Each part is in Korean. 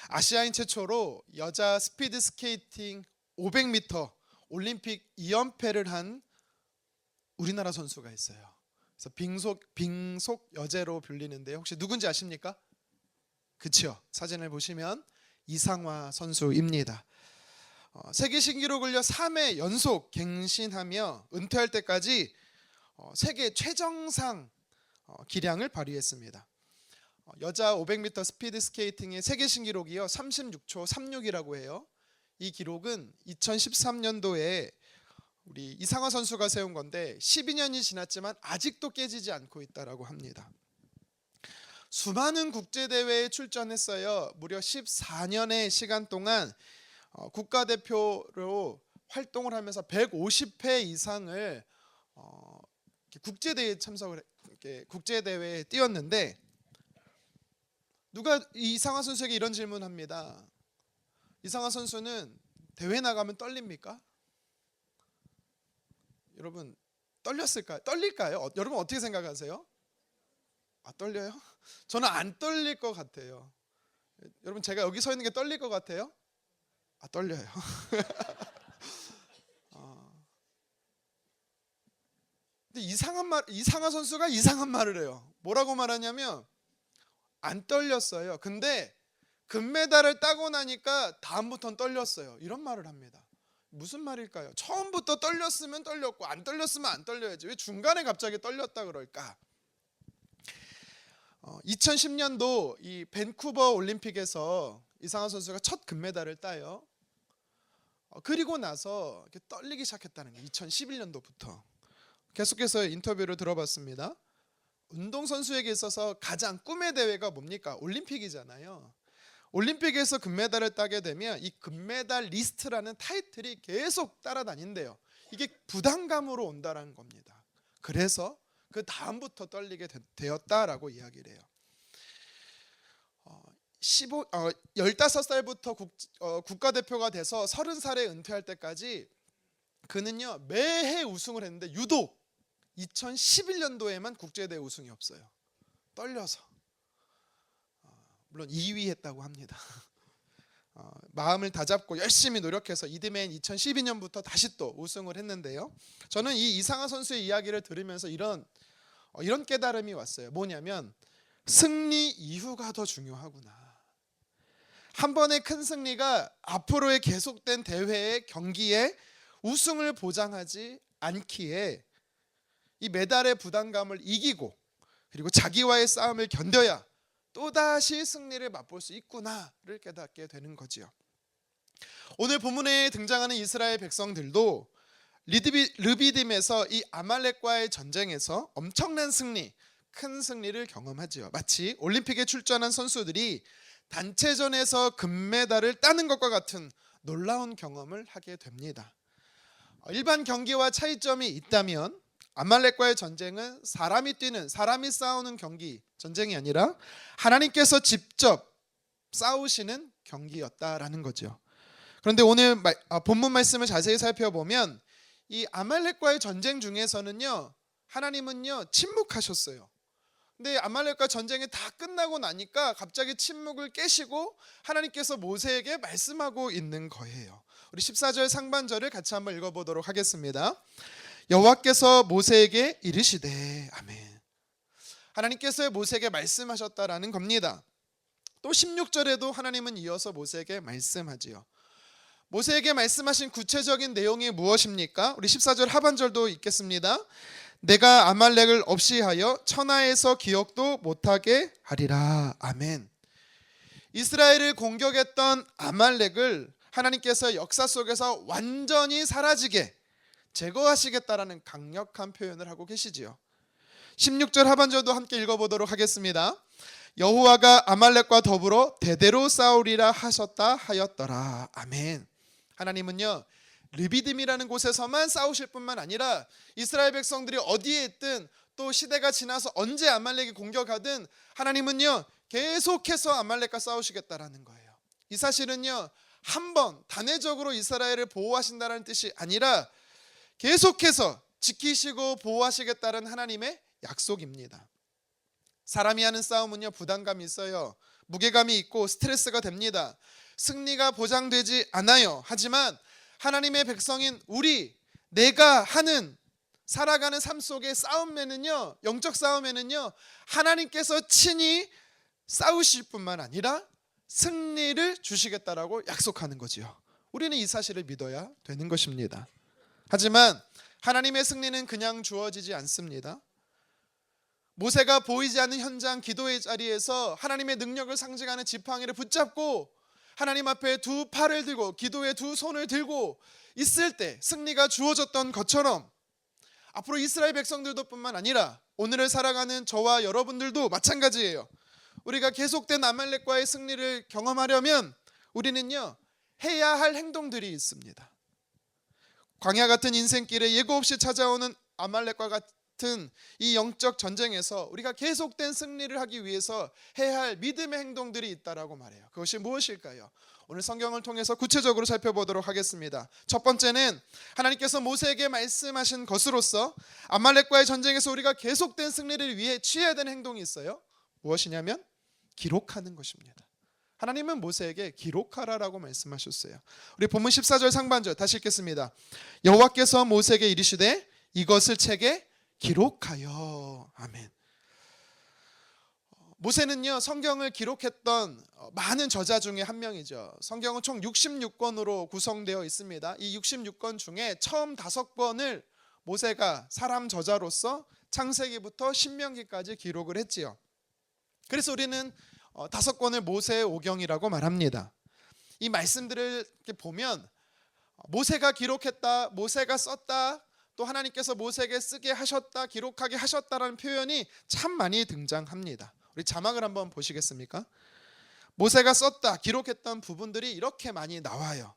아시아인 최초로 여자 스피드 스케이팅 500m 올림픽 2연패를 한 우리나라 선수가 있어요. 그래서 빙속 여제로 불리는데 혹시 누군지 아십니까? 그렇죠. 사진을 보시면 이상화 선수입니다. 세계 신기록을요 3회 연속 갱신하며 은퇴할 때까지 세계 최정상 기량을 발휘했습니다. 여자 500m 스피드 스케이팅의 세계 신기록이요 36초 36이라고 해요. 이 기록은 2013년도에 우리 이상화 선수가 세운 건데 12년이 지났지만 아직도 깨지지 않고 있다라고 합니다. 수많은 국제대회에 출전했어요. 무려 14년의 시간 동안 국가대표로 활동을 하면서 150회 이상을 국제대회에 참석을 국제대회에 뛰었는데 누가 이상화 선수에게 이런 질문합니다. 이상화 선수는 대회 나가면 떨립니까? 여러분 떨렸을까요? 떨릴까요? 여러분 어떻게 생각하세요? 떨려요? 저는 안 떨릴 것 같아요. 여러분 제가 여기 서 있는 게 떨릴 것 같아요? 떨려요. 근데 이상화 선수가 이상한 말을 해요. 뭐라고 말하냐면 안 떨렸어요. 근데 금메달을 따고 나니까 다음부터는 떨렸어요. 이런 말을 합니다. 무슨 말일까요? 처음부터 떨렸으면 떨렸고 안 떨렸으면 안 떨려야지. 왜 중간에 갑자기 떨렸다 그럴까? 2010년도 이 밴쿠버 올림픽에서 이상화 선수가 첫 금메달을 따요. 그리고 나서 이렇게 떨리기 시작했다는 거예요. 2011년도부터. 계속해서 인터뷰를 들어봤습니다. 운동선수에게 있어서 가장 꿈의 대회가 뭡니까? 올림픽이잖아요. 올림픽에서 금메달을 따게 되면 이 금메달 리스트라는 타이틀이 계속 따라다닌대요. 이게 부담감으로 온다는 겁니다. 그래서 그 다음부터 떨리게 되었다라고 이야기를 해요. 15살부터 국가대표가 돼서 30살에 은퇴할 때까지 그는요 매해 우승을 했는데 유독 2011년도에만 국제대회 우승이 없어요. 떨려서. 물론 2위 했다고 합니다. 마음을 다잡고 열심히 노력해서 이듬해인 2012년부터 다시 또 우승을 했는데요. 저는 이 이상화 선수의 이야기를 들으면서 이런 깨달음이 왔어요. 뭐냐면 승리 이후가 더 중요하구나. 한 번의 큰 승리가 앞으로의 계속된 대회의 경기에 우승을 보장하지 않기에 이 메달의 부담감을 이기고 그리고 자기와의 싸움을 견뎌야 또다시 승리를 맛볼 수 있구나를 깨닫게 되는 거지요. 오늘 본문에 등장하는 이스라엘 백성들도 르비딤에서 이 아말렉과의 전쟁에서 엄청난 승리, 큰 승리를 경험하지요. 마치 올림픽에 출전한 선수들이 단체전에서 금메달을 따는 것과 같은 놀라운 경험을 하게 됩니다. 일반 경기와 차이점이 있다면 아말렉과의 전쟁은 사람이 싸우는 전쟁이 아니라 하나님께서 직접 싸우시는 경기였다라는 거죠. 그런데 오늘 본문 말씀을 자세히 살펴보면 이 아말렉과의 전쟁 중에서는요 하나님은요 침묵하셨어요. 근데 아말렉과 전쟁이 다 끝나고 나니까 갑자기 침묵을 깨시고 하나님께서 모세에게 말씀하고 있는 거예요. 우리 14절 상반절을 같이 한번 읽어보도록 하겠습니다. 여호와께서 모세에게 이르시되 아멘. 하나님께서 모세에게 말씀하셨다라는 겁니다. 또 16절에도 하나님은 이어서 모세에게 말씀하지요. 모세에게 말씀하신 구체적인 내용이 무엇입니까? 우리 14절 하반절도 읽겠습니다. 내가 아말렉을 없이 하여 천하에서 기억도 못하게 하리라. 아멘. 이스라엘을 공격했던 아말렉을 하나님께서 역사 속에서 완전히 사라지게 제거하시겠다라는 강력한 표현을 하고 계시지요. 16절 하반절도 함께 읽어보도록 하겠습니다. 여호와가 아말렉과 더불어 대대로 싸우리라 하셨다 하였더라. 아멘. 하나님은요 르비딤이라는 곳에서만 싸우실 뿐만 아니라 이스라엘 백성들이 어디에 있든 또 시대가 지나서 언제 아말렉이 공격하든 하나님은요 계속해서 아말렉과 싸우시겠다라는 거예요. 이 사실은요 한 번 단회적으로 이스라엘을 보호하신다는 뜻이 아니라 계속해서 지키시고 보호하시겠다는 하나님의 약속입니다. 사람이 하는 싸움은요 부담감이 있어요. 무게감이 있고 스트레스가 됩니다. 승리가 보장되지 않아요. 하지만 하나님의 백성인 내가 하는 살아가는 삶 속의 싸움에는요, 영적 싸움에는요, 하나님께서 친히 싸우실 뿐만 아니라 승리를 주시겠다라고 약속하는 거지요. 우리는 이 사실을 믿어야 되는 것입니다. 하지만 하나님의 승리는 그냥 주어지지 않습니다. 모세가 보이지 않는 현장 기도의 자리에서 하나님의 능력을 상징하는 지팡이를 붙잡고 하나님 앞에 두 팔을 들고 기도의 두 손을 들고 있을 때 승리가 주어졌던 것처럼 앞으로 이스라엘 백성들도 뿐만 아니라 오늘을 살아가는 저와 여러분들도 마찬가지예요. 우리가 계속된 아말렉과의 승리를 경험하려면 우리는요, 해야 할 행동들이 있습니다. 광야 같은 인생길에 예고 없이 찾아오는 아말렉과 같은 이 영적 전쟁에서 우리가 계속된 승리를 하기 위해서 해야 할 믿음의 행동들이 있다라고 말해요. 그것이 무엇일까요? 오늘 성경을 통해서 구체적으로 살펴보도록 하겠습니다. 첫 번째는 하나님께서 모세에게 말씀하신 것으로서 아말렉과의 전쟁에서 우리가 계속된 승리를 위해 취해야 되는 행동이 있어요. 무엇이냐면 기록하는 것입니다. 하나님은 모세에게 기록하라라고 말씀하셨어요. 우리 본문 14절 상반절 다시 읽겠습니다. 여호와께서 모세에게 이르시되 이것을 책에 기록하여. 아멘. 모세는요, 성경을 기록했던 많은 저자 중에 한 명이죠. 성경은 총 66권으로 구성되어 있습니다. 이 66권 중에 처음 5권을 모세가 사람 저자로서 창세기부터 신명기까지 기록을 했지요. 그래서 우리는 5권을 모세의 오경이라고 말합니다. 이 말씀들을 이렇게 보면 모세가 기록했다, 모세가 썼다, 또 하나님께서 모세에게 쓰게 하셨다, 기록하게 하셨다라는 표현이 참 많이 등장합니다. 우리 자막을 한번 보시겠습니까? 모세가 썼다, 기록했던 부분들이 이렇게 많이 나와요.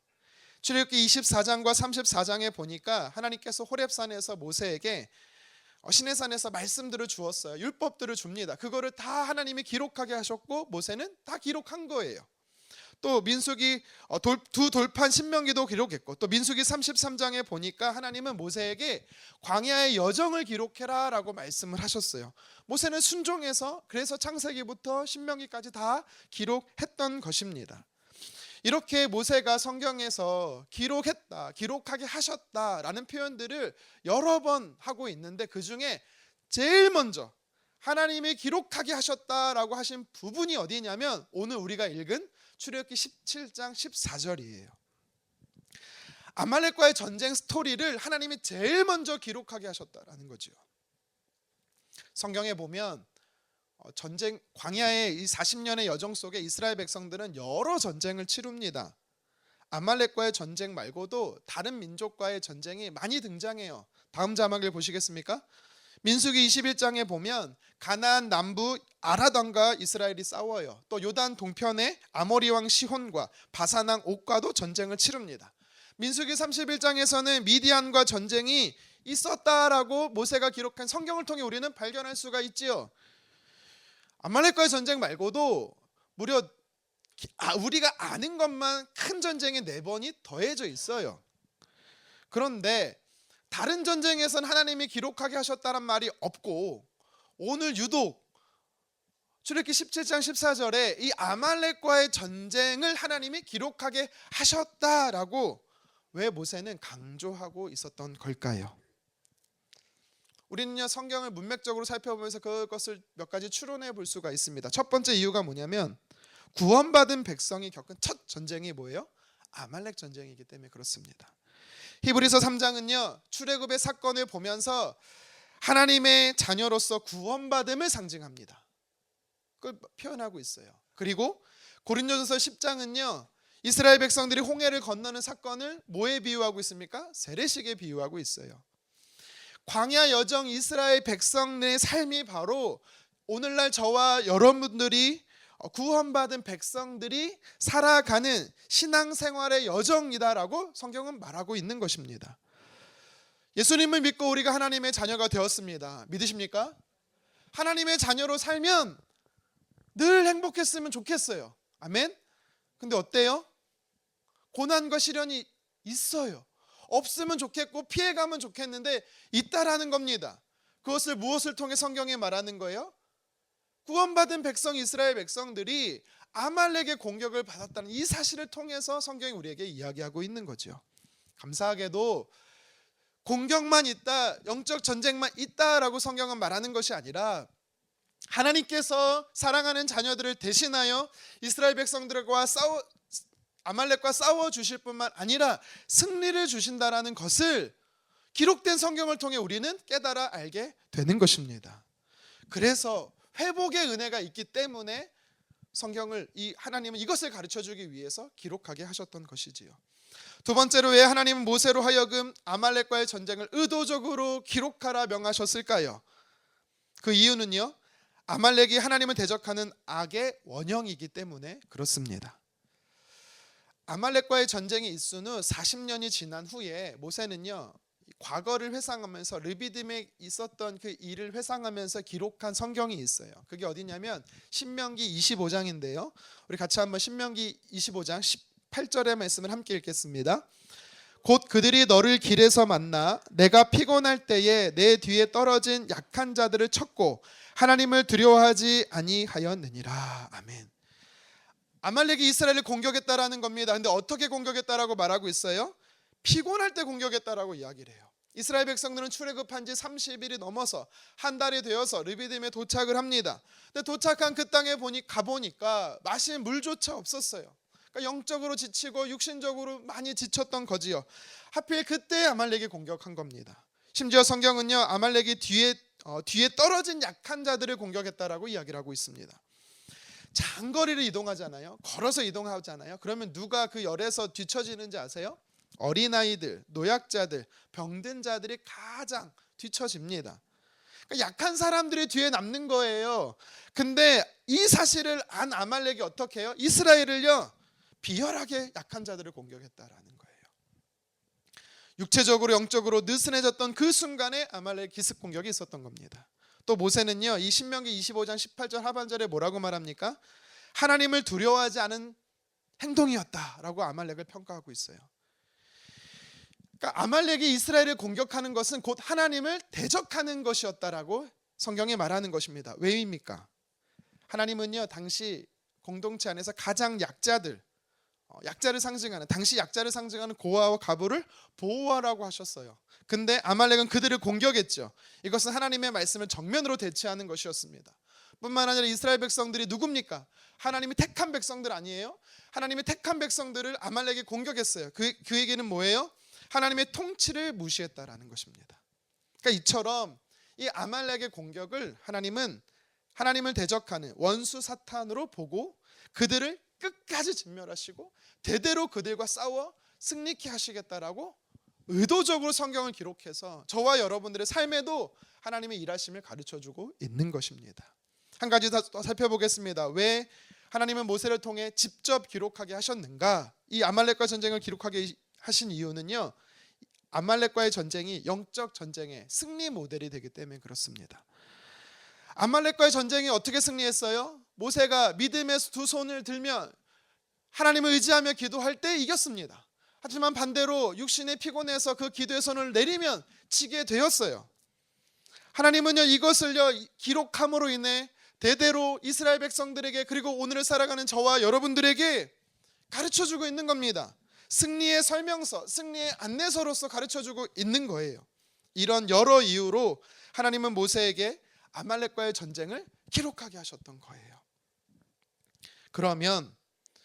출애굽기 24장과 34장에 보니까 하나님께서 호렙산에서 모세에게 시내산에서 말씀들을 주었어요. 율법들을 줍니다. 그거를 다 하나님이 기록하게 하셨고 모세는 다 기록한 거예요. 또 민수기 두 돌판 신명기도 기록했고, 또 민수기 33장에 보니까 하나님은 모세에게 광야의 여정을 기록해라 라고 말씀을 하셨어요. 모세는 순종해서 그래서 창세기부터 신명기까지 다 기록했던 것입니다. 이렇게 모세가 성경에서 기록했다, 기록하게 하셨다라는 표현들을 여러 번 하고 있는데 그 중에 제일 먼저 하나님이 기록하게 하셨다라고 하신 부분이 어디냐면 오늘 우리가 읽은 출애굽기 17장 14절이에요. 아말렉과의 전쟁 스토리를 하나님이 제일 먼저 기록하게 하셨다라는 거죠. 성경에 보면 전쟁 광야의 이 40년의 여정 속에 이스라엘 백성들은 여러 전쟁을 치릅니다. 아말렉과의 전쟁 말고도 다른 민족과의 전쟁이 많이 등장해요. 다음 자막을 보시겠습니까? 민수기 21장에 보면 가나안 남부 아라단과 이스라엘이 싸워요. 또 요단 동편의 아모리 왕 시혼과 바산 왕 옥과도 전쟁을 치릅니다. 민수기 31장에서는 미디안과 전쟁이 있었다라고 모세가 기록한 성경을 통해 우리는 발견할 수가 있지요. 아말렉과의 전쟁 말고도 무려 우리가 아는 것만 큰 전쟁이 4번이 더해져 있어요. 그런데 다른 전쟁에선 하나님이 기록하게 하셨다는 말이 없고 오늘 유독 출애굽기 17장 14절에 이 아말렉과의 전쟁을 하나님이 기록하게 하셨다라고 왜 모세는 강조하고 있었던 걸까요? 우리는요, 성경을 문맥적으로 살펴보면서 그것을 몇 가지 추론해 볼 수가 있습니다. 첫 번째 이유가 뭐냐면 구원받은 백성이 겪은 첫 전쟁이 뭐예요? 아말렉 전쟁이기 때문에 그렇습니다. 히브리서 3장은요, 출애굽의 사건을 보면서 하나님의 자녀로서 구원받음을 상징합니다. 그걸 표현하고 있어요. 그리고 고린도전서 10장은요, 이스라엘 백성들이 홍해를 건너는 사건을 뭐에 비유하고 있습니까? 세례식에 비유하고 있어요. 광야 여정 이스라엘 백성의 삶이 바로 오늘날 저와 여러분들이 구원받은 백성들이 살아가는 신앙생활의 여정이다라고 성경은 말하고 있는 것입니다. 예수님을 믿고 우리가 하나님의 자녀가 되었습니다. 믿으십니까? 하나님의 자녀로 살면 늘 행복했으면 좋겠어요. 아멘? 근데 어때요? 고난과 시련이 있어요. 없으면 좋겠고 피해가면 좋겠는데 있다라는 겁니다. 그것을 무엇을 통해 성경에 말하는 거예요? 구원받은 백성 이스라엘 백성들이 아말렉의 공격을 받았다는 이 사실을 통해서 성경이 우리에게 이야기하고 있는 거죠. 감사하게도 공격만 있다, 영적 전쟁만 있다라고 성경은 말하는 것이 아니라 하나님께서 사랑하는 자녀들을 대신하여 이스라엘 백성들과 아말렉과 싸워 주실 뿐만 아니라 승리를 주신다라는 것을 기록된 성경을 통해 우리는 깨달아 알게 되는 것입니다. 그래서 회복의 은혜가 있기 때문에 하나님은 이것을 가르쳐 주기 위해서 기록하게 하셨던 것이지요. 두 번째로, 왜 하나님은 모세로 하여금 아말렉과의 전쟁을 의도적으로 기록하라 명하셨을까요? 그 이유는요, 아말렉이 하나님을 대적하는 악의 원형이기 때문에 그렇습니다. 아말렉과의 전쟁이 있은 후 40년이 지난 후에 모세는요, 과거를 회상하면서 르비딤에 있었던 그 일을 회상하면서 기록한 성경이 있어요. 그게 어디냐면 신명기 25장인데요. 우리 같이 한번 신명기 25장 18절의 말씀을 함께 읽겠습니다. 곧 그들이 너를 길에서 만나 내가 피곤할 때에 내 뒤에 떨어진 약한 자들을 쳤고 하나님을 두려워하지 아니하였느니라. 아멘. 아말렉이 이스라엘을 공격했다라는 겁니다. 근데 어떻게 공격했다라고 말하고 있어요? 피곤할 때 공격했다라고 이야기를 해요. 이스라엘 백성들은 출애굽한 지 30일이 넘어서 한 달이 되어서 르비딤에 도착을 합니다. 근데 도착한 그 땅에 가보니까 마실 물조차 없었어요. 그러니까 영적으로 지치고 육신적으로 많이 지쳤던 거지요. 하필 그때 아말렉이 공격한 겁니다. 심지어 성경은요, 아말렉이 뒤에 떨어진 약한 자들을 공격했다라고 이야기를 하고 있습니다. 장거리를 이동하잖아요. 걸어서 이동하잖아요. 그러면 누가 그 열에서 뒤처지는지 아세요? 어린아이들, 노약자들, 병든 자들이 가장 뒤처집니다. 그러니까 약한 사람들이 뒤에 남는 거예요. 근데 이 사실을 안 아말렉이 어떻게 해요? 이스라엘을요, 비열하게 약한 자들을 공격했다라는 거예요. 육체적으로 영적으로 느슨해졌던 그 순간에 아말렉 기습 공격이 있었던 겁니다. 또 모세는요, 이 신명기 25장 18절 하반절에 뭐라고 말합니까? 하나님을 두려워하지 않은 행동이었다라고 아말렉을 평가하고 있어요. 그러니까 아말렉이 이스라엘을 공격하는 것은 곧 하나님을 대적하는 것이었다라고 성경이 말하는 것입니다. 왜입니까? 하나님은요, 당시 공동체 안에서 가장 약자를 상징하는, 당시 약자를 상징하는 고아와 과부를 보호하라고 하셨어요. 근데 아말렉은 그들을 공격했죠. 이것은 하나님의 말씀을 정면으로 대치하는 것이었습니다. 뿐만 아니라 이스라엘 백성들이 누굽니까? 하나님이 택한 백성들 아니에요? 하나님이 택한 백성들을 아말렉이 공격했어요. 그 얘기는 뭐예요? 하나님의 통치를 무시했다라는 것입니다. 그러니까 이처럼 이 아말렉의 공격을 하나님은 하나님을 대적하는 원수 사탄으로 보고 그들을 끝까지 진멸하시고 대대로 그들과 싸워 승리케 하시겠다라고 의도적으로 성경을 기록해서 저와 여러분들의 삶에도 하나님의 일하심을 가르쳐주고 있는 것입니다. 한 가지 더 살펴보겠습니다. 왜 하나님은 모세를 통해 직접 기록하게 하셨는가? 이 아말렉과 전쟁을 기록하게 하신 이유는요, 아말렉과의 전쟁이 영적 전쟁의 승리 모델이 되기 때문에 그렇습니다. 아말렉과의 전쟁이 어떻게 승리했어요? 모세가 믿음에서 두 손을 들면 하나님을 의지하며 기도할 때 이겼습니다. 하지만 반대로 육신의 피곤해서 그 기도의 손을 내리면 지게 되었어요. 하나님은요, 이것을요 기록함으로 인해 대대로 이스라엘 백성들에게, 그리고 오늘을 살아가는 저와 여러분들에게 가르쳐주고 있는 겁니다. 승리의 설명서, 승리의 안내서로서 가르쳐주고 있는 거예요. 이런 여러 이유로 하나님은 모세에게 아말렉과의 전쟁을 기록하게 하셨던 거예요. 그러면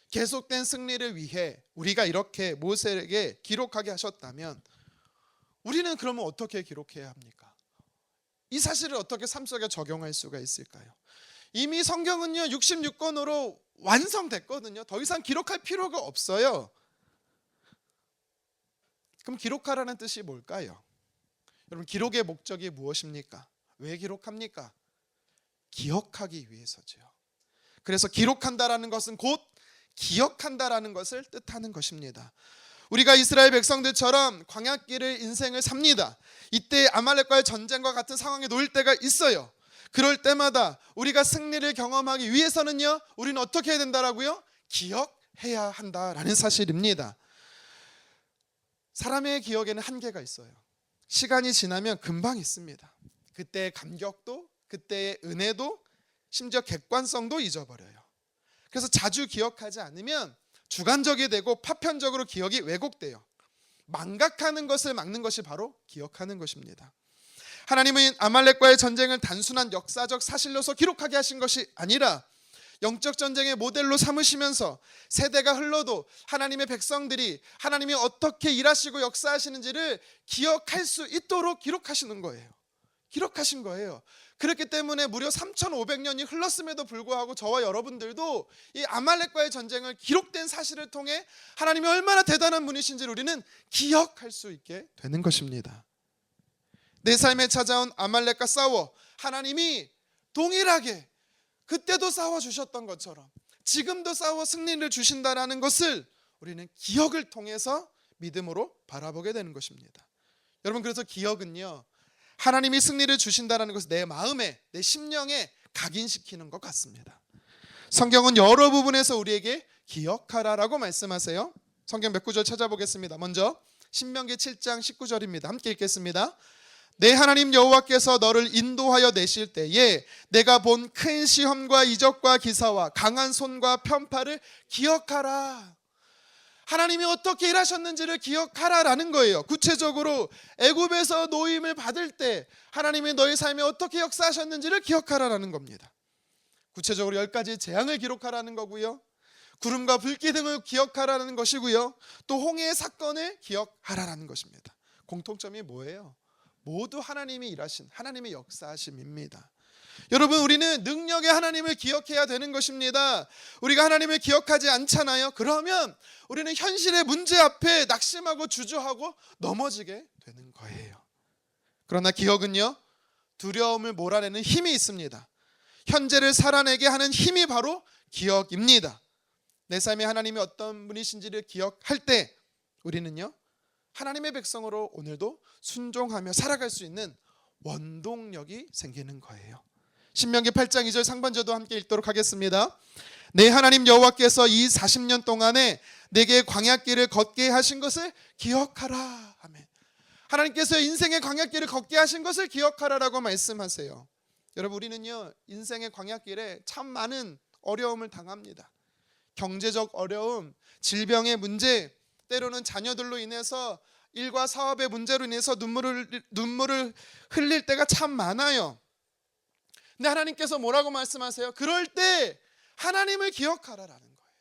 계속된 승리를 위해 우리가 이렇게 모세에게 기록하게 하셨다면 우리는 그러면 어떻게 기록해야 합니까? 이 사실을 어떻게 삶 속에 적용할 수가 있을까요? 이미 성경은요 66권으로 완성됐거든요. 더 이상 기록할 필요가 없어요. 그럼 기록하라는 뜻이 뭘까요? 여러분, 기록의 목적이 무엇입니까? 왜 기록합니까? 기억하기 위해서죠. 그래서 기록한다라는 것은 곧 기억한다라는 것을 뜻하는 것입니다. 우리가 이스라엘 백성들처럼 광야길을 인생을 삽니다. 이때 아말렉과의 전쟁과 같은 상황에 놓일 때가 있어요. 그럴 때마다 우리가 승리를 경험하기 위해서는요, 우리는 어떻게 해야 된다라고요? 기억해야 한다라는 사실입니다. 사람의 기억에는 한계가 있어요. 시간이 지나면 금방 있습니다. 그때의 감격도, 그때의 은혜도, 심지어 객관성도 잊어버려요. 그래서 자주 기억하지 않으면 주관적이 되고 파편적으로 기억이 왜곡돼요. 망각하는 것을 막는 것이 바로 기억하는 것입니다. 하나님은 아말렉과의 전쟁을 단순한 역사적 사실로서 기록하게 하신 것이 아니라 영적 전쟁의 모델로 삼으시면서 세대가 흘러도 하나님의 백성들이 하나님이 어떻게 일하시고 역사하시는지를 기억할 수 있도록 기록하시는 거예요. 기록하신 거예요. 그렇기 때문에 무려 3,500년이 흘렀음에도 불구하고 저와 여러분들도 이 아말렉과의 전쟁을 기록된 사실을 통해 하나님이 얼마나 대단한 분이신지를 우리는 기억할 수 있게 되는 것입니다. 내 삶에 찾아온 아말렉과 싸워 하나님이 동일하게 그때도 싸워주셨던 것처럼 지금도 싸워 승리를 주신다라는 것을 우리는 기억을 통해서 믿음으로 바라보게 되는 것입니다. 여러분, 그래서 기억은요, 하나님이 승리를 주신다는 것을 내 마음에, 내 심령에 각인시키는 것 같습니다. 성경은 여러 부분에서 우리에게 기억하라라고 말씀하세요. 성경 몇 구절 찾아보겠습니다. 먼저 신명기 7장 19절입니다. 함께 읽겠습니다. 내 하나님 여호와께서 너를 인도하여 내실 때에 내가 본 큰 시험과 이적과 기사와 강한 손과 편파를 기억하라. 하나님이 어떻게 일하셨는지를 기억하라라는 거예요. 구체적으로 애굽에서 노임을 받을 때 하나님이 너희 삶에 어떻게 역사하셨는지를 기억하라라는 겁니다. 구체적으로 10가지 재앙을 기록하라는 거고요, 구름과 불기둥을 기억하라는 것이고요, 또 홍해의 사건을 기억하라는 것입니다. 공통점이 뭐예요? 모두 하나님이 일하신, 하나님의 역사하심입니다. 여러분, 우리는 능력의 하나님을 기억해야 되는 것입니다. 우리가 하나님을 기억하지 않잖아요. 그러면 우리는 현실의 문제 앞에 낙심하고 주저하고 넘어지게 되는 거예요. 그러나 기억은요, 두려움을 몰아내는 힘이 있습니다. 현재를 살아내게 하는 힘이 바로 기억입니다. 내 삶에 하나님이 어떤 분이신지를 기억할 때 우리는요, 하나님의 백성으로 오늘도 순종하며 살아갈 수 있는 원동력이 생기는 거예요. 신명기 8장 2절 상반절도 함께 읽도록 하겠습니다. 내 하나님 여호와께서 이 40년 동안에 내게 광야길을 걷게 하신 것을 기억하라. 아멘. 하나님께서 인생의 광야길을 걷게 하신 것을 기억하라라고 말씀하세요. 여러분, 우리는요, 인생의 광야길에 참 많은 어려움을 당합니다. 경제적 어려움, 질병의 문제, 때로는 자녀들로 인해서 일과 사업의 문제로 인해서 눈물을 흘릴 때가 참 많아요. 근데 하나님께서 뭐라고 말씀하세요? 그럴 때 하나님을 기억하라라는 거예요.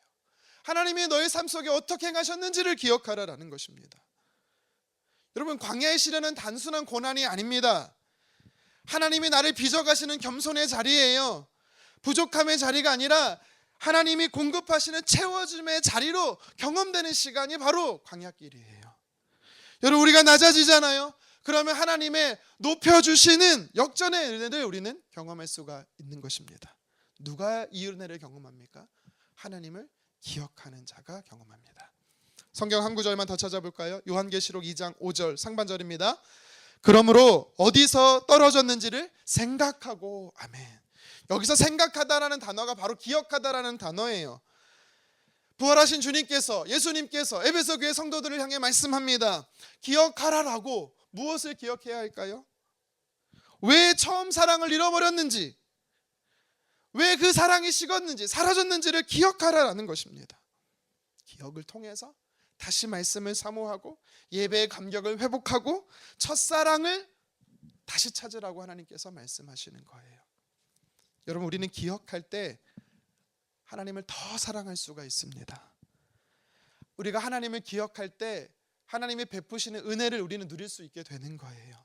하나님이 너의 삶 속에 어떻게 행하셨는지를 기억하라라는 것입니다. 여러분, 광야의 시련은 단순한 고난이 아닙니다. 하나님이 나를 빚어가시는 겸손의 자리예요. 부족함의 자리가 아니라 하나님이 공급하시는 채워줌의 자리로 경험되는 시간이 바로 광야길이에요. 여러분, 우리가 낮아지잖아요. 그러면 하나님의 높여주시는 역전의 은혜를 우리는 경험할 수가 있는 것입니다. 누가 이 은혜를 경험합니까? 하나님을 기억하는 자가 경험합니다. 성경 한 구절만 더 찾아볼까요? 요한계시록 2장 5절 상반절입니다. 그러므로 어디서 떨어졌는지를 생각하고, 아멘. 여기서 생각하다라는 단어가 바로 기억하다라는 단어예요. 부활하신 주님께서, 예수님께서 에베소 교회 성도들을 향해 말씀합니다. 기억하라라고. 무엇을 기억해야 할까요? 왜 처음 사랑을 잃어버렸는지, 왜 그 사랑이 식었는지, 사라졌는지를 기억하라라는 것입니다. 기억을 통해서 다시 말씀을 사모하고 예배의 감격을 회복하고 첫사랑을 다시 찾으라고 하나님께서 말씀하시는 거예요. 여러분, 우리는 기억할 때 하나님을 더 사랑할 수가 있습니다. 우리가 하나님을 기억할 때 하나님이 베푸시는 은혜를 우리는 누릴 수 있게 되는 거예요.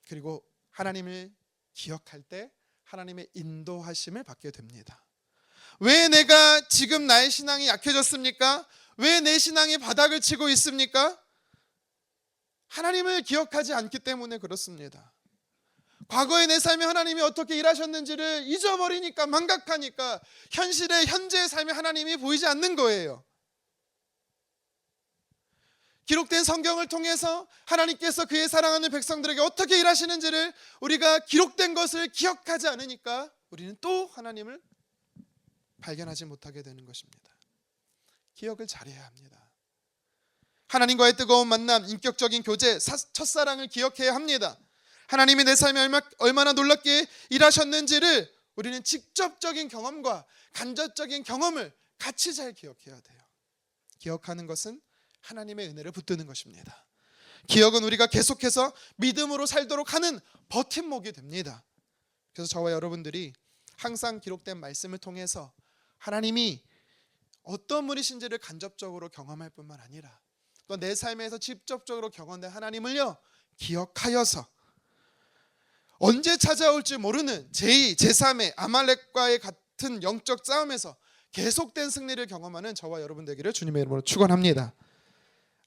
그리고 하나님을 기억할 때 하나님의 인도하심을 받게 됩니다. 왜 내가 지금 나의 신앙이 약해졌습니까? 왜 내 신앙이 바닥을 치고 있습니까? 하나님을 기억하지 않기 때문에 그렇습니다. 과거의 내 삶에 하나님이 어떻게 일하셨는지를 잊어버리니까, 망각하니까 현실의 현재의 삶에 하나님이 보이지 않는 거예요. 기록된 성경을 통해서 하나님께서 그의 사랑하는 백성들에게 어떻게 일하시는지를 우리가 기록된 것을 기억하지 않으니까 우리는 또 하나님을 발견하지 못하게 되는 것입니다. 기억을 잘해야 합니다. 하나님과의 뜨거운 만남, 인격적인 교제, 첫사랑을 기억해야 합니다. 하나님이 내 삶에 얼마나 놀랍게 일하셨는지를 우리는 직접적인 경험과 간접적인 경험을 같이 잘 기억해야 돼요. 기억하는 것은 하나님의 은혜를 붙드는 것입니다. 기억은 우리가 계속해서 믿음으로 살도록 하는 버팀목이 됩니다. 그래서 저와 여러분들이 항상 기록된 말씀을 통해서 하나님이 어떤 분이신지를 간접적으로 경험할 뿐만 아니라 또 내 삶에서 직접적으로 경험된 하나님을요 기억하여서 언제 찾아올지 모르는 제2, 제3의 아말렉과의 같은 영적 싸움에서 계속된 승리를 경험하는 저와 여러분 되기를 주님의 이름으로 축원합니다.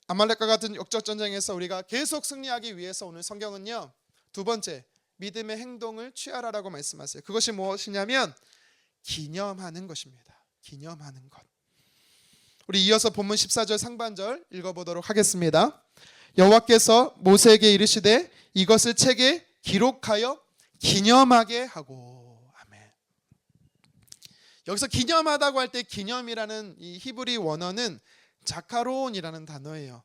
아말렉과 같은 영적 전쟁에서 우리가 계속 승리하기 위해서 오늘 성경은요 두 번째 믿음의 행동을 취하라라고 말씀하세요. 그것이 무엇이냐면 기념하는 것입니다. 기념하는 것. 우리 이어서 본문 14절 상반절 읽어보도록 하겠습니다. 여호와께서 모세에게 이르시되 이것을 책에 기록하여 기념하게 하고. 아멘. 여기서 기념하다고 할 때 기념이라는 이 히브리 원어는 자카론이라는 단어예요.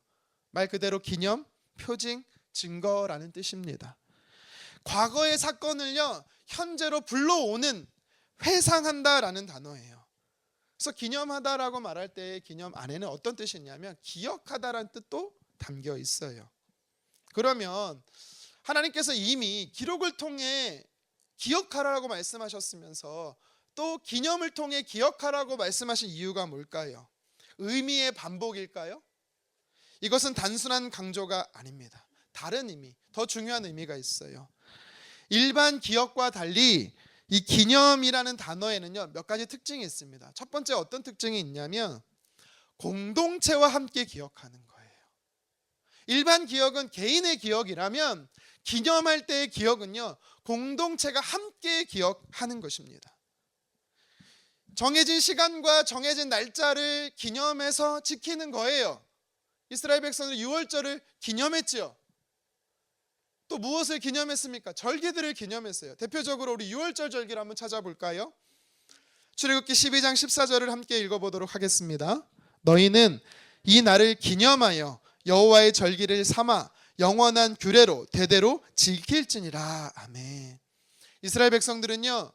말 그대로 기념, 표징, 증거라는 뜻입니다. 과거의 사건을요 현재로 불러오는, 회상한다라는 단어예요. 그래서 기념하다라고 말할 때 기념 안에는 어떤 뜻이 있냐면 기억하다라는 뜻도 담겨 있어요. 그러면 하나님께서 이미 기록을 통해 기억하라고 말씀하셨으면서 또 기념을 통해 기억하라고 말씀하신 이유가 뭘까요? 의미의 반복일까요? 이것은 단순한 강조가 아닙니다. 다른 의미, 더 중요한 의미가 있어요. 일반 기억과 달리 이 기념이라는 단어에는요 몇 가지 특징이 있습니다. 첫 번째 어떤 특징이 있냐면 공동체와 함께 기억하는 거예요. 일반 기억은 개인의 기억이라면 기념할 때의 기억은요 공동체가 함께 기억하는 것입니다. 정해진 시간과 정해진 날짜를 기념해서 지키는 거예요. 이스라엘 백성들이 유월절을 기념했지요. 또 무엇을 기념했습니까? 절기들을 기념했어요. 대표적으로 우리 유월절 절기를 한번 찾아볼까요? 출애굽기 12장 14절을 함께 읽어보도록 하겠습니다. 너희는 이 날을 기념하여 여호와의 절기를 삼아 영원한 규례로 대대로 지킬지니라. 아멘. 이스라엘 백성들은요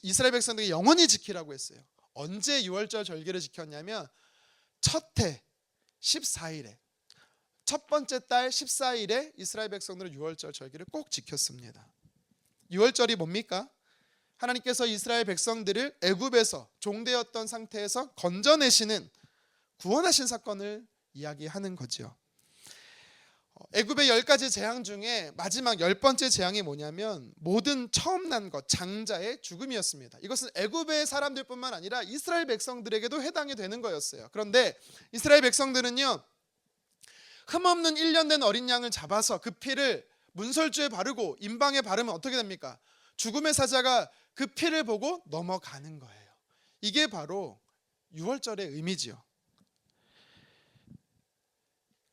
이스라엘 백성들이 영원히 지키라고 했어요. 언제 유월절 절기를 지켰냐면 첫 해 14일에 첫 번째 달 14일에 이스라엘 백성들은 유월절 절기를 꼭 지켰습니다. 유월절이 뭡니까? 하나님께서 이스라엘 백성들을 애굽에서 종되었던 상태에서 건져내시는 구원하신 사건을 이야기하는 거죠. 애굽의 10가지 재앙 중에 마지막 10번째 재앙이 뭐냐면 모든 처음 난 것, 장자의 죽음이었습니다. 이것은 애굽의 사람들뿐만 아니라 이스라엘 백성들에게도 해당이 되는 거였어요. 그런데 이스라엘 백성들은요 흠없는 1년 된 어린 양을 잡아서 그 피를 문설주에 바르고 임방에 바르면 어떻게 됩니까? 죽음의 사자가 그 피를 보고 넘어가는 거예요. 이게 바로 유월절의 의미지요.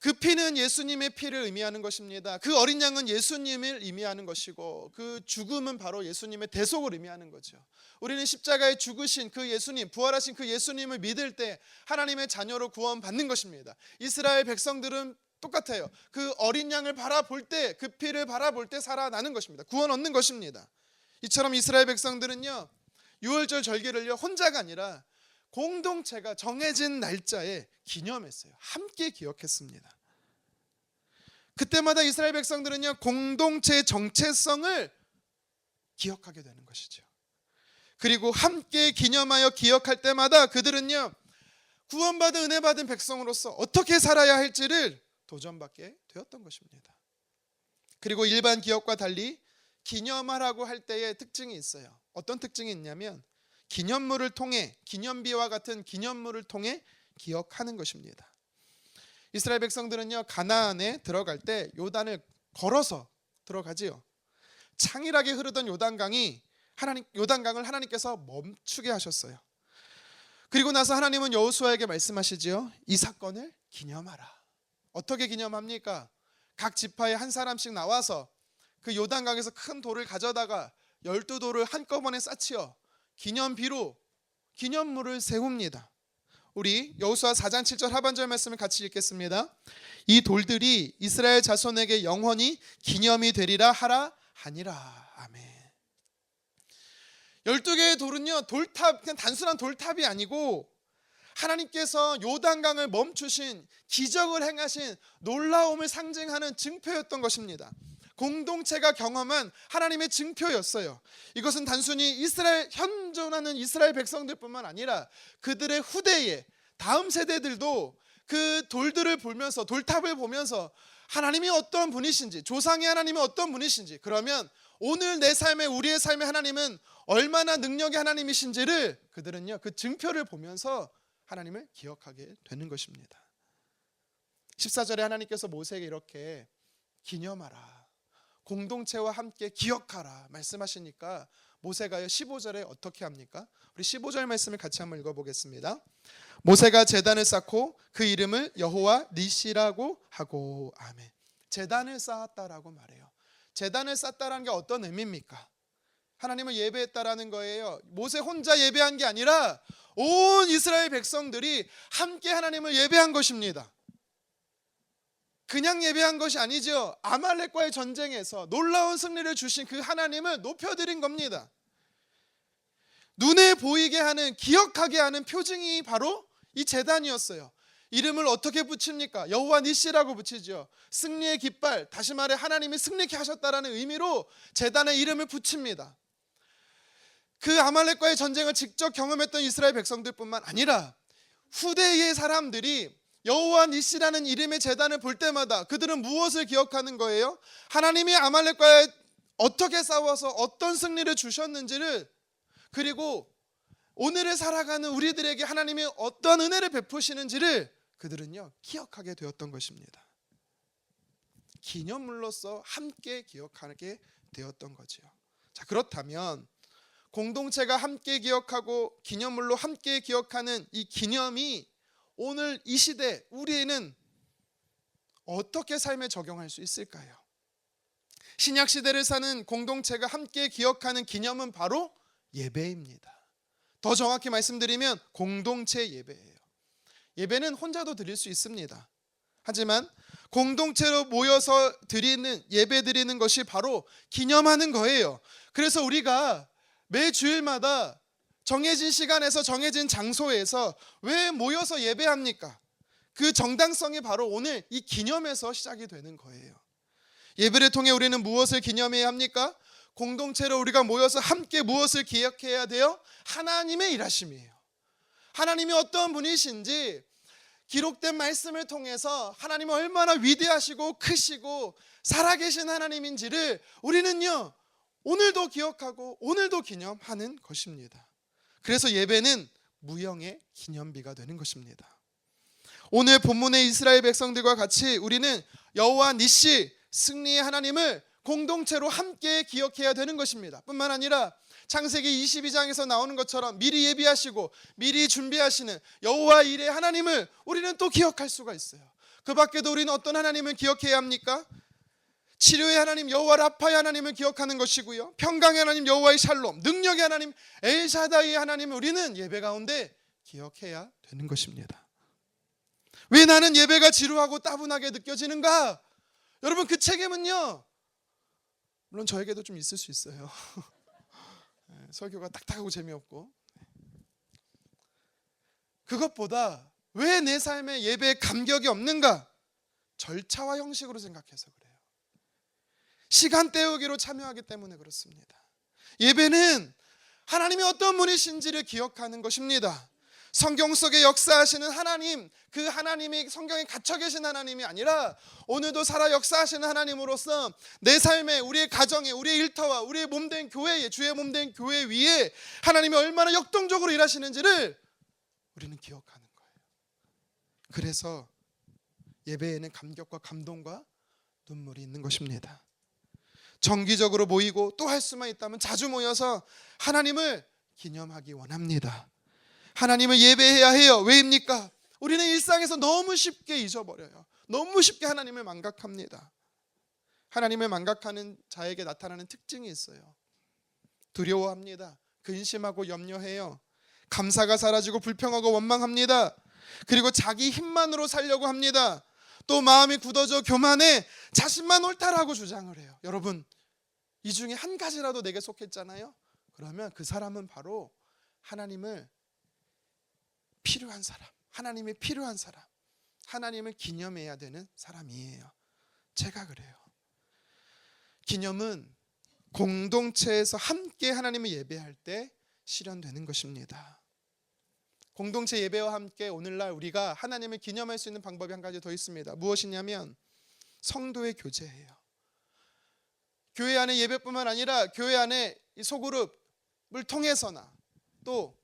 그 피는 예수님의 피를 의미하는 것입니다. 그 어린 양은 예수님을 의미하는 것이고 그 죽음은 바로 예수님의 대속을 의미하는 거죠. 우리는 십자가에 죽으신 그 예수님, 부활하신 그 예수님을 믿을 때 하나님의 자녀로 구원받는 것입니다. 이스라엘 백성들은 똑같아요. 그 어린 양을 바라볼 때, 그 피를 바라볼 때 살아나는 것입니다. 구원 얻는 것입니다. 이처럼 이스라엘 백성들은요 유월절 절기를요 혼자가 아니라 공동체가 정해진 날짜에 기념했어요. 함께 기억했습니다. 그때마다 이스라엘 백성들은요 공동체의 정체성을 기억하게 되는 것이죠. 그리고 함께 기념하여 기억할 때마다 그들은요 구원받은 은혜 받은 백성으로서 어떻게 살아야 할지를 도전받게 되었던 것입니다. 그리고 일반 기억과 달리 기념하라고 할 때의 특징이 있어요. 어떤 특징이 있냐면 기념물을 통해, 기념비와 같은 기념물을 통해 기억하는 것입니다. 이스라엘 백성들은요 가나안에 들어갈 때 요단을 걸어서 들어가지요. 창일하게 흐르던 요단강을 하나님께서 멈추게 하셨어요. 그리고 나서 하나님은 여호수아에게 말씀하시지요. 이 사건을 기념하라. 어떻게 기념합니까? 각 지파에 한 사람씩 나와서 그 요단강에서 큰 돌을 가져다가 12돌을 한꺼번에 쌓지요. 기념비로 기념물을 세웁니다. 우리 여호수아 4장 7절 하반절 말씀을 같이 읽겠습니다. 이 돌들이 이스라엘 자손에게 영원히 기념이 되리라 하라 하니라. 아멘. 12개의 돌은요, 돌탑, 그냥 단순한 돌탑이 아니고 하나님께서 요단강을 멈추신, 기적을 행하신 놀라움을 상징하는 증표였던 것입니다. 공동체가 경험한 하나님의 증표였어요. 이것은 단순히 이스라엘, 현존하는 이스라엘 백성들뿐만 아니라 그들의 후대에 다음 세대들도 그 돌들을 보면서, 돌탑을 보면서 하나님이 어떤 분이신지, 조상의 하나님이 어떤 분이신지, 그러면 오늘 내 삶에, 우리의 삶의 하나님은 얼마나 능력의 하나님이신지를 그들은요, 그 증표를 보면서 하나님을 기억하게 되는 것입니다. 14절에 하나님께서 모세에게 이렇게 기념하라, 공동체와 함께 기억하라 말씀하시니까 모세가요 15절에 어떻게 합니까? 우리 15절 말씀을 같이 한번 읽어보겠습니다. 모세가 제단을 쌓고 그 이름을 여호와 니시라고 하고. 아멘. 제단을 쌓았다라고 말해요. 제단을 쌓았다라는 게 어떤 의미입니까? 하나님을 예배했다라는 거예요. 모세 혼자 예배한 게 아니라 온 이스라엘 백성들이 함께 하나님을 예배한 것입니다. 그냥 예배한 것이 아니죠. 아말렉과의 전쟁에서 놀라운 승리를 주신 그 하나님을 높여드린 겁니다. 눈에 보이게 하는, 기억하게 하는 표징이 바로 이 제단이었어요. 이름을 어떻게 붙입니까? 여호와 니시라고 붙이죠. 승리의 깃발, 다시 말해 하나님이 승리케 하셨다라는 의미로 제단에 이름을 붙입니다. 그 아말렉과의 전쟁을 직접 경험했던 이스라엘 백성들뿐만 아니라 후대의 사람들이 여호와 니시라는 이름의 제단을 볼 때마다 그들은 무엇을 기억하는 거예요? 하나님이 아말렉과의 어떻게 싸워서 어떤 승리를 주셨는지를, 그리고 오늘을 살아가는 우리들에게 하나님이 어떤 은혜를 베푸시는지를 그들은요 기억하게 되었던 것입니다. 기념물로서 함께 기억하게 되었던 거죠. 자, 그렇다면 공동체가 함께 기억하고 기념물로 함께 기억하는 이 기념이 오늘 이 시대 우리에는 어떻게 삶에 적용할 수 있을까요? 신약 시대를 사는 공동체가 함께 기억하는 기념은 바로 예배입니다. 더 정확히 말씀드리면 공동체 예배예요. 예배는 혼자도 드릴 수 있습니다. 하지만 공동체로 모여서 드리는, 예배 드리는 것이 바로 기념하는 거예요. 그래서 우리가 매 주일마다 정해진 시간에서 정해진 장소에서 왜 모여서 예배합니까? 그 정당성이 바로 오늘 이 기념에서 시작이 되는 거예요. 예배를 통해 우리는 무엇을 기념해야 합니까? 공동체로 우리가 모여서 함께 무엇을 기억해야 돼요? 하나님의 일하심이에요. 하나님이 어떤 분이신지 기록된 말씀을 통해서 하나님은 얼마나 위대하시고 크시고 살아계신 하나님인지를 우리는요 오늘도 기억하고 오늘도 기념하는 것입니다. 그래서 예배는 무형의 기념비가 되는 것입니다. 오늘 본문의 이스라엘 백성들과 같이 우리는 여호와 니시, 승리의 하나님을 공동체로 함께 기억해야 되는 것입니다. 뿐만 아니라 창세기 22장에서 나오는 것처럼 미리 예비하시고 미리 준비하시는 여호와 일의 하나님을 우리는 또 기억할 수가 있어요. 그 밖에도 우리는 어떤 하나님을 기억해야 합니까? 치료의 하나님 여호와 라파의 하나님을 기억하는 것이고요, 평강의 하나님 여호와의 샬롬, 능력의 하나님 엘샤다이의 하나님을 우리는 예배 가운데 기억해야 되는 것입니다. 왜 나는 예배가 지루하고 따분하게 느껴지는가? 여러분, 그 책임은요 물론 저에게도 좀 있을 수 있어요. 설교가 딱딱하고 재미없고. 그것보다 왜 내 삶에 예배에 감격이 없는가? 절차와 형식으로 생각해서 그래요. 시간 때우기로 참여하기 때문에 그렇습니다. 예배는 하나님이 어떤 분이신지를 기억하는 것입니다. 성경 속에 역사하시는 하나님, 그 하나님이 성경에 갇혀 계신 하나님이 아니라 오늘도 살아 역사하시는 하나님으로서 내 삶에, 우리의 가정에, 우리의 일터와 우리의 몸된 교회에, 주의 몸된 교회 위에 하나님이 얼마나 역동적으로 일하시는지를 우리는 기억하는 거예요. 그래서 예배에는 감격과 감동과 눈물이 있는 것입니다. 정기적으로 모이고 또 할 수만 있다면 자주 모여서 하나님을 기념하기 원합니다. 하나님을 예배해야 해요. 왜입니까? 우리는 일상에서 너무 쉽게 잊어버려요. 너무 쉽게 하나님을 망각합니다. 하나님을 망각하는 자에게 나타나는 특징이 있어요. 두려워합니다. 근심하고 염려해요. 감사가 사라지고 불평하고 원망합니다. 그리고 자기 힘만으로 살려고 합니다. 또 마음이 굳어져 교만해 자신만 옳다라고 주장을 해요. 여러분, 이 중에 한 가지라도 내게 속했잖아요. 그러면 그 사람은 바로 하나님을 필요한 사람, 하나님이 필요한 사람, 하나님을 기념해야 되는 사람이에요. 제가 그래요. 기념은 공동체에서 함께 하나님을 예배할 때 실현되는 것입니다. 공동체 예배와 함께 오늘날 우리가 하나님을 기념할 수 있는 방법이 한 가지 더 있습니다. 무엇이냐면 성도의 교제예요. 교회 안에 예배뿐만 아니라 교회 안에 이 소그룹을 통해서나 또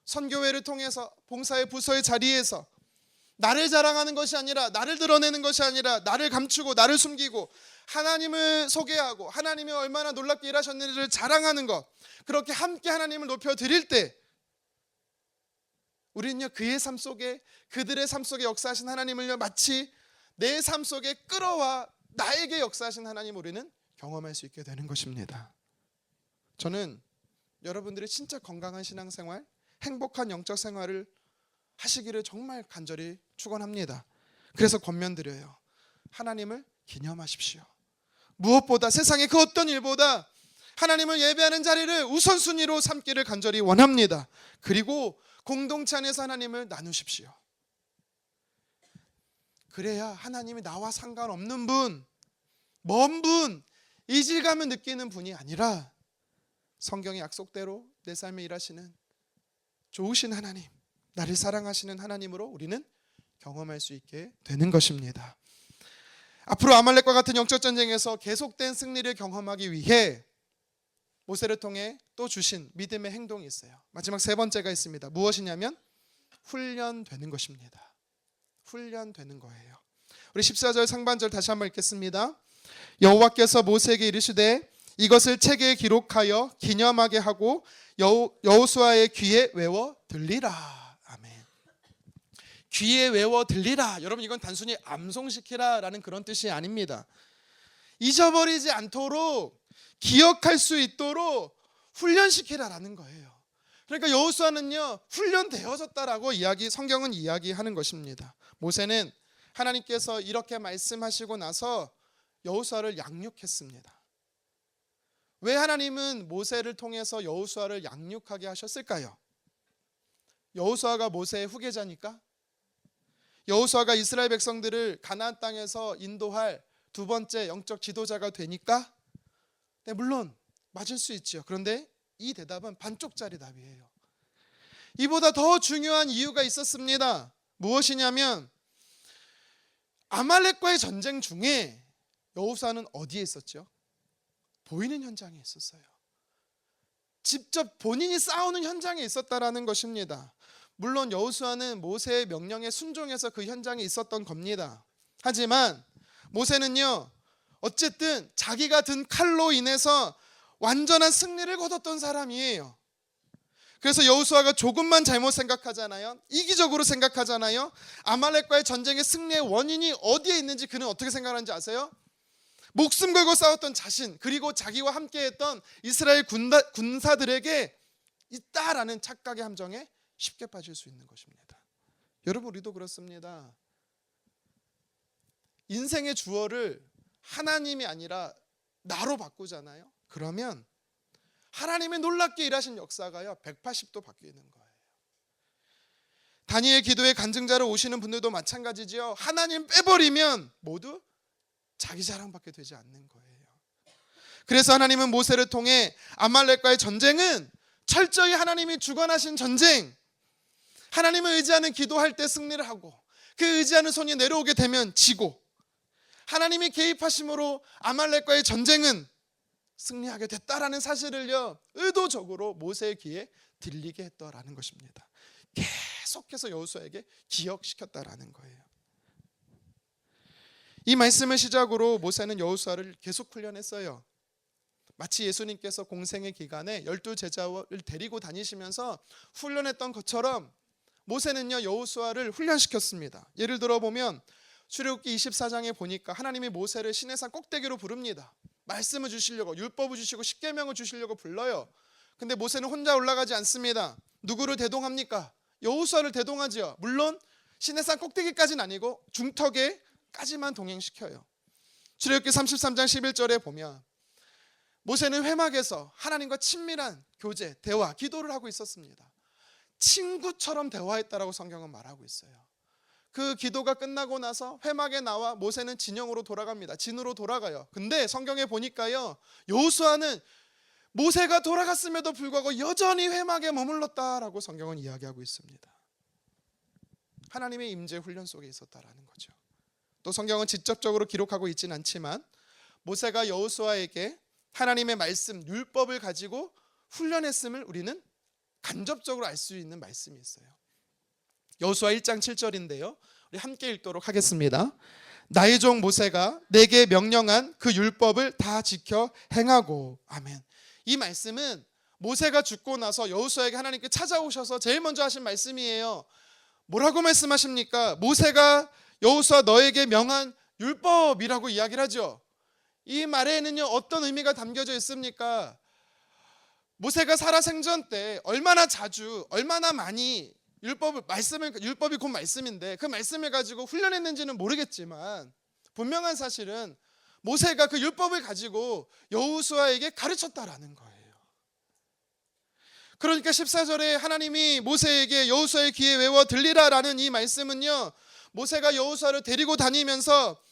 선교회를 통해서 봉사의 부서의 자리에서 나를 자랑하는 것이 아니라, 나를 드러내는 것이 아니라, 나를 감추고 나를 숨기고 하나님을 소개하고 하나님이 얼마나 놀랍게 일하셨는지를 자랑하는 것, 그렇게 함께 하나님을 높여드릴 때 우리는요, 그의 삶 속에, 그들의 삶 속에 역사하신 하나님을요, 마치 내 삶 속에 끌어와 나에게 역사하신 하나님 우리는 경험할 수 있게 되는 것입니다. 저는 여러분들이 진짜 건강한 신앙생활, 행복한 영적 생활을 하시기를 정말 간절히 축원합니다. 그래서 권면드려요. 하나님을 기념하십시오. 무엇보다, 세상의 그 어떤 일보다 하나님을 예배하는 자리를 우선순위로 삼기를 간절히 원합니다. 그리고 공동체 안에서 하나님을 나누십시오. 그래야 하나님이 나와 상관없는 분, 먼 분, 이질감을 느끼는 분이 아니라 성경의 약속대로 내 삶에 일하시는 좋으신 하나님, 나를 사랑하시는 하나님으로 우리는 경험할 수 있게 되는 것입니다. 앞으로 아말렉과 같은 영적 전쟁에서 계속된 승리를 경험하기 위해 모세를 통해 또 주신 믿음의 행동이 있어요. 마지막 세 번째가 있습니다. 무엇이냐면 훈련되는 것입니다. 훈련되는 거예요. 우리 14절 상반절 다시 한번 읽겠습니다. 여호와께서 모세에게 이르시되 이것을 책에 기록하여 기념하게 하고 여호수아의 귀에 외워 들리라. 아멘. 귀에 외워 들리라. 여러분, 이건 단순히 암송시키라 라는 그런 뜻이 아닙니다. 잊어버리지 않도록, 기억할 수 있도록 훈련시키라라는 거예요. 그러니까 여호수아는요, 훈련되어졌다라고 성경은 이야기하는 것입니다. 모세는 하나님께서 이렇게 말씀하시고 나서 여호수아를 양육했습니다. 왜 하나님은 모세를 통해서 여호수아를 양육하게 하셨을까요? 여호수아가 모세의 후계자니까? 여호수아가 이스라엘 백성들을 가나안 땅에서 인도할 두 번째 영적 지도자가 되니까? 네, 물론 맞을 수 있죠. 그런데 이 대답은 반쪽짜리 답이에요. 이보다 더 중요한 이유가 있었습니다. 무엇이냐면 아말렉과의 전쟁 중에 여호수아는 어디에 있었죠? 보이는 현장에 있었어요. 직접 본인이 싸우는 현장에 있었다라는 것입니다. 물론 여호수아는 모세의 명령에 순종해서 그 현장에 있었던 겁니다. 하지만 모세는요, 어쨌든 자기가 든 칼로 인해서 완전한 승리를 거뒀던 사람이에요. 그래서 여호수아가 조금만 잘못 생각하잖아요. 이기적으로 생각하잖아요. 아말렉과의 전쟁의 승리의 원인이 어디에 있는지 그는 어떻게 생각하는지 아세요? 목숨 걸고 싸웠던 자신, 그리고 자기와 함께했던 이스라엘 군사들에게 있다라는 착각의 함정에 쉽게 빠질 수 있는 것입니다. 여러분, 우리도 그렇습니다. 인생의 주어를 하나님이 아니라 나로 바꾸잖아요. 그러면 하나님의 놀랍게 일하신 역사가요 180도 바뀌는 거예요. 다니엘 기도의 간증자로 오시는 분들도 마찬가지지요. 하나님 빼버리면 모두 자기 자랑밖에 되지 않는 거예요. 그래서 하나님은 모세를 통해 아말렉과의 전쟁은 철저히 하나님이 주관하신 전쟁, 하나님을 의지하는 기도할 때 승리를 하고 그 의지하는 손이 내려오게 되면 지고, 하나님이 개입하심으로 아말렉과의 전쟁은 승리하게 됐다라는 사실을요 의도적으로 모세의 귀에 들리게 했다라는 것입니다. 계속해서 여호수아에게 기억시켰다라는 거예요. 이 말씀을 시작으로 모세는 여호수아를 계속 훈련했어요. 마치 예수님께서 공생의 기간에 12제자를 데리고 다니시면서 훈련했던 것처럼 모세는요 여호수아를 훈련시켰습니다. 예를 들어 보면 출애굽기 24장에 보니까 하나님이 모세를 시내산 꼭대기로 부릅니다. 말씀을 주시려고, 율법을 주시고 십계명을 주시려고 불러요. 근데 모세는 혼자 올라가지 않습니다. 누구를 대동합니까? 여호수아를 대동하지요. 물론 시내산 꼭대기까지는 아니고 중턱에까지만 동행시켜요. 출애굽기 33장 11절에 보면 모세는 회막에서 하나님과 친밀한 교제, 대화, 기도를 하고 있었습니다. 친구처럼 대화했다라고 성경은 말하고 있어요. 그 기도가 끝나고 나서 회막에 나와 모세는 진영으로 돌아갑니다. 진으로 돌아가요. 근데 성경에 보니까요, 여호수아는 모세가 돌아갔음에도 불구하고 여전히 회막에 머물렀다라고 성경은 이야기하고 있습니다. 하나님의 임재 훈련 속에 있었다라는 거죠. 또 성경은 직접적으로 기록하고 있지는 않지만 모세가 여호수아에게 하나님의 말씀, 율법을 가지고 훈련했음을 우리는 간접적으로 알 수 있는 말씀이 있어요. 여호수아 1장 7절인데요. 우리 함께 읽도록 하겠습니다. 나의 종 모세가 내게 명령한 그 율법을 다 지켜 행하고. 아멘. 이 말씀은 모세가 죽고 나서 여호수아에게 하나님께 찾아오셔서 제일 먼저 하신 말씀이에요. 뭐라고 말씀하십니까? 모세가 여호수아 너에게 명한 율법이라고 이야기를 하죠. 이 말에는요, 어떤 의미가 담겨져 있습니까? 모세가 살아생전 때 얼마나 자주, 얼마나 많이 율법이 곧 말씀인데 그 말씀을 가지고 훈련했는지는 모르겠지만 분명한 사실은 모세가 그 율법을 가지고 여호수아에게 가르쳤다라는 거예요. 그러니까 14절에 하나님이 모세에게 여호수아의 귀에 외워 들리라라는 이 말씀은요, 모세가 여호수아를 데리고 다니면서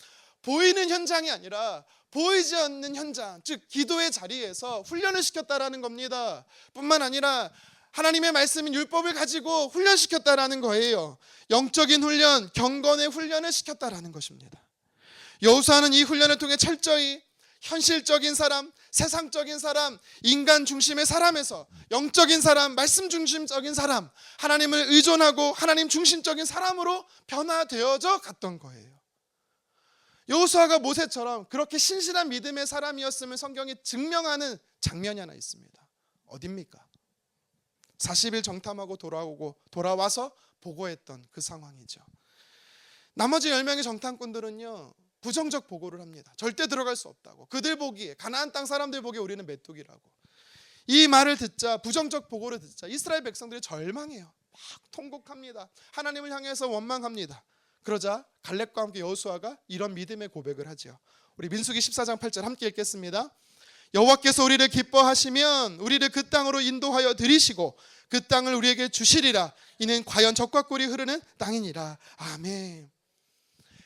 보이는 현장이 아니라 보이지 않는 현장, 즉 기도의 자리에서 훈련을 시켰다라는 겁니다. 뿐만 아니라 하나님의 말씀인 율법을 가지고 훈련시켰다라는 거예요. 영적인 훈련, 경건의 훈련을 시켰다라는 것입니다. 여호수아는 이 훈련을 통해 철저히 현실적인 사람, 세상적인 사람, 인간 중심의 사람에서 영적인 사람, 말씀 중심적인 사람, 하나님을 의존하고 하나님 중심적인 사람으로 변화되어져 갔던 거예요. 여호수아가 모세처럼 그렇게 신실한 믿음의 사람이었음을 성경이 증명하는 장면이 하나 있습니다. 어딥니까? 40일 정탐하고 돌아와서 보고했던 그 상황이죠. 나머지 10명의 정탐꾼들은요, 부정적 보고를 합니다. 절대 들어갈 수 없다고. 그들 보기에, 가나안 땅 사람들 보기에 우리는 메뚜기라고. 이 말을 듣자, 부정적 보고를 듣자 이스라엘 백성들이 절망해요. 막 통곡합니다. 하나님을 향해서 원망합니다. 그러자 갈렙과 함께 여호수아가 이런 믿음의 고백을 하죠. 우리 민수기 14장 8절 함께 읽겠습니다. 여호와께서 우리를 기뻐하시면 우리를 그 땅으로 인도하여 들이시고 그 땅을 우리에게 주시리라. 이는 과연 젖과 꿀이 흐르는 땅이니라. 아멘.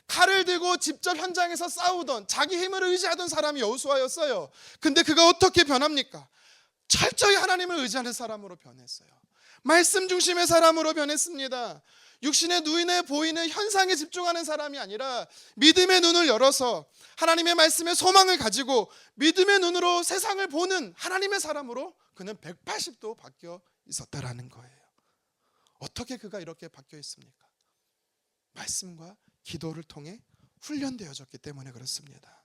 칼을 들고 직접 현장에서 싸우던, 자기 힘을 의지하던 사람이 여호수아였어요. 근데 그가 어떻게 변합니까? 철저히 하나님을 의지하는 사람으로 변했어요. 말씀 중심의 사람으로 변했습니다. 육신의 눈에 보이는 현상에 집중하는 사람이 아니라 믿음의 눈을 열어서 하나님의 말씀에 소망을 가지고 믿음의 눈으로 세상을 보는 하나님의 사람으로 그는 180도 바뀌어 있었다라는 거예요. 어떻게 그가 이렇게 바뀌어 있습니까? 말씀과 기도를 통해 훈련되어졌기 때문에 그렇습니다.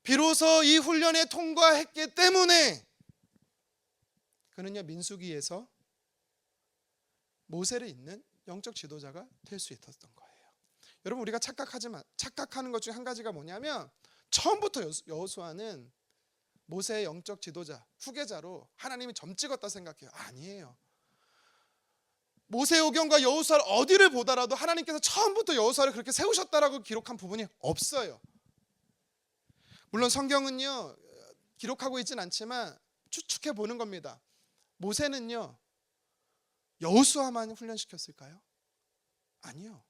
비로소 이 훈련에 통과했기 때문에 그는요, 민수기에서 모세를 잇는 영적 지도자가 될 수 있었던 거예요. 여러분, 우리가 착각하는 것 중에 한 가지가 뭐냐면 처음부터 여호수아는 모세의 영적 지도자, 후계자로 하나님이 점 찍었다 생각해요. 아니에요. 모세오경과 여호수아를 어디를 보더라도 하나님께서 처음부터 여호수아를 그렇게 세우셨다라고 기록한 부분이 없어요. 물론 성경은요, 기록하고 있진 않지만 추측해 보는 겁니다. 모세는요, 여호수아만 훈련시켰을까요? 아니요.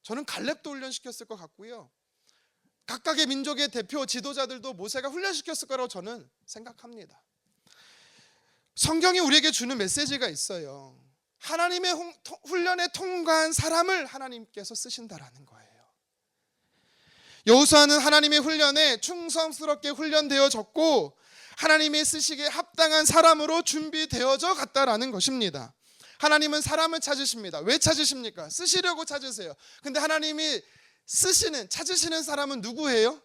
저는 갈렙도 훈련시켰을 것 같고요, 각각의 민족의 대표 지도자들도 모세가 훈련시켰을 거라고 저는 생각합니다. 성경이 우리에게 주는 메시지가 있어요. 하나님의 훈련에 통과한 사람을 하나님께서 쓰신다라는 거예요. 여호수아는 하나님의 훈련에 충성스럽게 훈련되어졌고 하나님이 쓰시기에 합당한 사람으로 준비되어져 갔다라는 것입니다. 하나님은 사람을 찾으십니다. 왜 찾으십니까? 쓰시려고 찾으세요. 근데 하나님이 찾으시는 사람은 누구예요?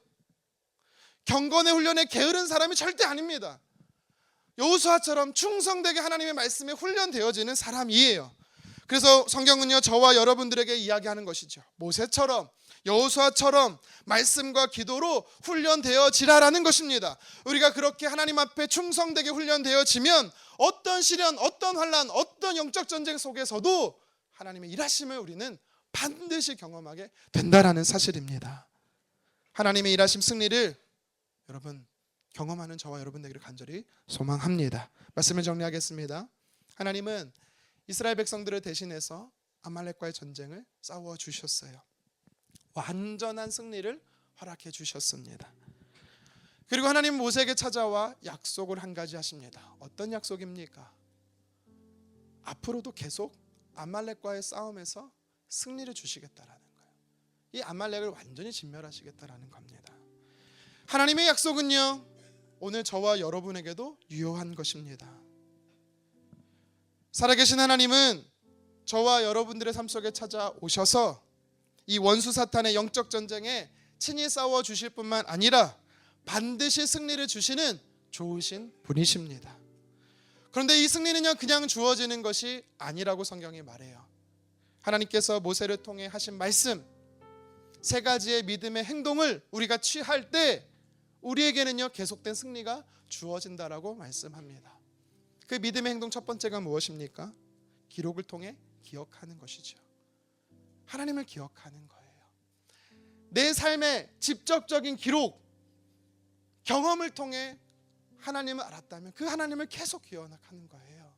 경건의 훈련에 게으른 사람이 절대 아닙니다. 여호수아처럼 충성되게 하나님의 말씀에 훈련되어지는 사람이에요. 그래서 성경은요, 저와 여러분들에게 이야기하는 것이죠. 모세처럼, 여호수아처럼 말씀과 기도로 훈련되어지라라는 것입니다. 우리가 그렇게 하나님 앞에 충성되게 훈련되어지면 어떤 시련, 어떤 환난, 어떤 영적 전쟁 속에서도 하나님의 일하심을 우리는 반드시 경험하게 된다라는 사실입니다. 하나님의 일하심 승리를 여러분 경험하는 저와 여러분 되기를 간절히 소망합니다. 말씀을 정리하겠습니다. 하나님은 이스라엘 백성들을 대신해서 아말렉과의 전쟁을 싸워 주셨어요. 완전한 승리를 허락해 주셨습니다. 그리고 하나님 모세에게 찾아와 약속을 한 가지 하십니다. 어떤 약속입니까? 앞으로도 계속 아말렉과의 싸움에서 승리를 주시겠다라는 거예요. 이 아말렉을 완전히 진멸하시겠다라는 겁니다. 하나님의 약속은요, 오늘 저와 여러분에게도 유효한 것입니다. 살아계신 하나님은 저와 여러분들의 삶 속에 찾아오셔서 이 원수 사탄의 영적 전쟁에 친히 싸워 주실 뿐만 아니라 반드시 승리를 주시는 좋으신 분이십니다. 그런데 이 승리는요, 그냥 주어지는 것이 아니라고 성경이 말해요. 하나님께서 모세를 통해 하신 말씀, 세 가지의 믿음의 행동을 우리가 취할 때 우리에게는요, 계속된 승리가 주어진다라고 말씀합니다. 그 믿음의 행동 첫 번째가 무엇입니까? 기록을 통해 기억하는 것이죠. 하나님을 기억하는 거예요. 내 삶의 직접적인 기록, 경험을 통해 하나님을 알았다면 그 하나님을 계속 기억하는 거예요.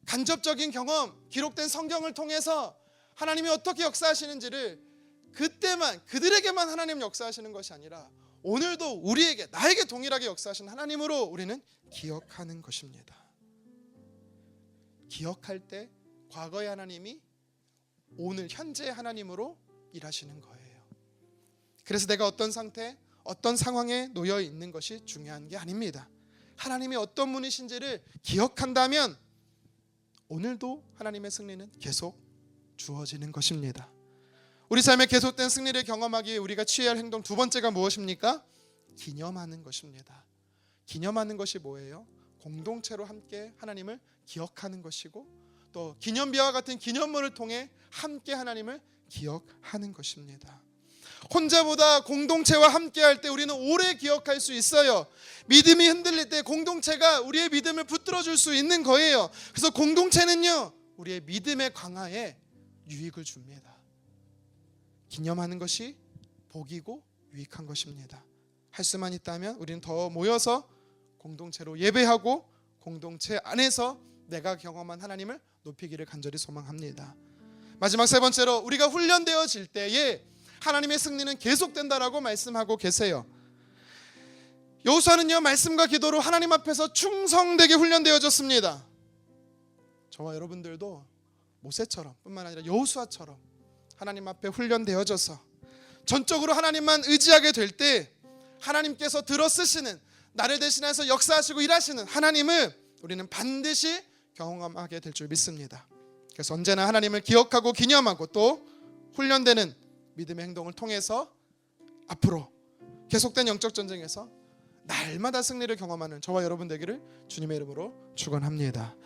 간접적인 경험, 기록된 성경을 통해서 하나님이 어떻게 역사하시는지를 그때만, 그들에게만 하나님 역사하시는 것이 아니라 오늘도 우리에게, 나에게 동일하게 역사하시는 하나님으로 우리는 기억하는 것입니다. 기억할 때 과거의 하나님이 오늘 현재의 하나님으로 일하시는 거예요. 그래서 내가 어떤 상태, 어떤 상황에 놓여 있는 것이 중요한 게 아닙니다. 하나님이 어떤 분이신지를 기억한다면 오늘도 하나님의 승리는 계속 주어지는 것입니다. 우리 삶에 계속된 승리를 경험하기 위해 우리가 취해야 할 행동 두 번째가 무엇입니까? 기념하는 것입니다. 기념하는 것이 뭐예요? 공동체로 함께 하나님을 기억하는 것이고, 또 기념비와 같은 기념물을 통해 함께 하나님을 기억하는 것입니다. 혼자보다 공동체와 함께 할 때 우리는 오래 기억할 수 있어요. 믿음이 흔들릴 때 공동체가 우리의 믿음을 붙들어 줄 수 있는 거예요. 그래서 공동체는요, 우리의 믿음의 강화에 유익을 줍니다. 기념하는 것이 복이고 유익한 것입니다. 할 수만 있다면 우리는 더 모여서 공동체로 예배하고 공동체 안에서 내가 경험한 하나님을 높이기를 간절히 소망합니다. 마지막 세 번째로, 우리가 훈련되어질 때에 하나님의 승리는 계속된다라고 말씀하고 계세요. 여호수아는요, 말씀과 기도로 하나님 앞에서 충성되게 훈련되어졌습니다. 저와 여러분들도 모세처럼 뿐만 아니라 여호수아처럼 하나님 앞에 훈련되어져서 전적으로 하나님만 의지하게 될 때 하나님께서 들어쓰시는, 나를 대신해서 역사하시고 일하시는 하나님을 우리는 반드시 경험하게 될 줄 믿습니다. 그래서 언제나 하나님을 기억하고 기념하고 또 훈련되는 믿음의 행동을 통해서 앞으로 계속된 영적 전쟁에서 날마다 승리를 경험하는 저와 여러분 되기를 주님의 이름으로 축원합니다.